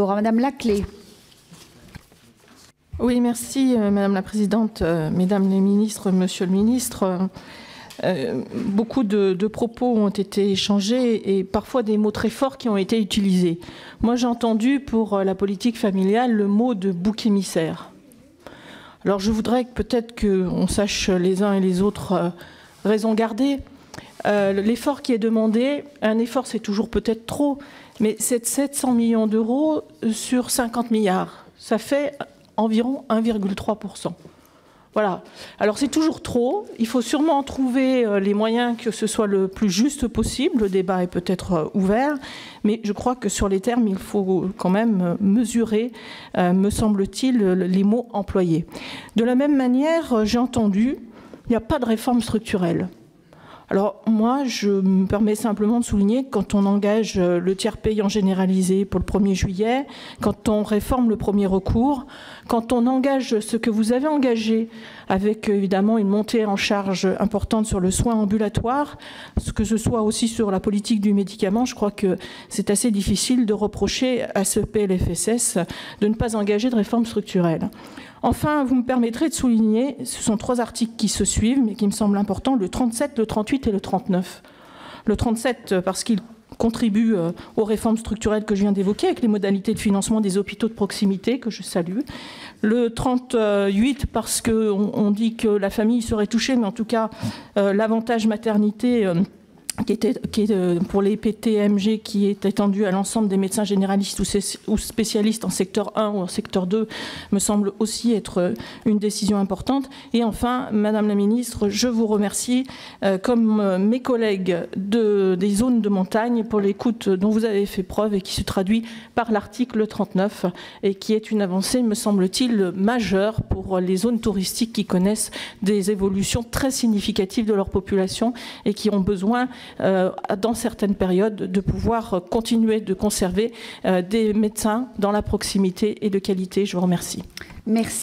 Madame Laclais. Oui, merci Madame la Présidente, Mesdames les ministres, Monsieur le ministre. Beaucoup de propos ont été échangés et parfois des mots très forts qui ont été utilisés. Moi, j'ai entendu pour la politique familiale le mot de bouc émissaire. Alors, je voudrais peut-être qu'on sache les uns et les autres raison garder. L'effort qui est demandé, un effort c'est toujours peut-être trop, mais c'est 700 millions d'euros sur 50 milliards. Ça fait environ 1,3%. Voilà. Alors c'est toujours trop. Il faut sûrement trouver les moyens que ce soit le plus juste possible. Le débat est peut-être ouvert, mais je crois que sur les termes, il faut quand même mesurer, me semble-t-il, les mots employés. De la même manière, j'ai entendu, il n'y a pas de réforme structurelle. Alors moi, je me permets simplement de souligner que quand on engage le tiers payant généralisé pour le 1er juillet, quand on réforme le premier recours, quand on engage ce que vous avez engagé avec évidemment une montée en charge importante sur le soin ambulatoire, que ce soit aussi sur la politique du médicament, je crois que c'est assez difficile de reprocher à ce PLFSS de ne pas engager de réforme structurelle. Enfin, vous me permettrez de souligner, ce sont 3 articles qui se suivent, mais qui me semblent importants, le 37, le 38 et le 39. Le 37, parce qu'il contribue aux réformes structurelles que je viens d'évoquer, avec les modalités de financement des hôpitaux de proximité, que je salue. Le 38, parce qu'on dit que la famille serait touchée, mais en tout cas, l'avantage maternité... qui est pour les PTMG, qui est étendu à l'ensemble des médecins généralistes ou spécialistes en secteur 1 ou en secteur 2, me semble aussi être une décision importante. Et enfin, Madame la Ministre, je vous remercie, comme mes collègues des zones de montagne, pour l'écoute dont vous avez fait preuve et qui se traduit par l'article 39 et qui est une avancée, me semble-t-il, majeure pour les zones touristiques qui connaissent des évolutions très significatives de leur population et qui ont besoin dans certaines périodes, de pouvoir continuer de conserver des médecins dans la proximité et de qualité. Je vous remercie. Merci.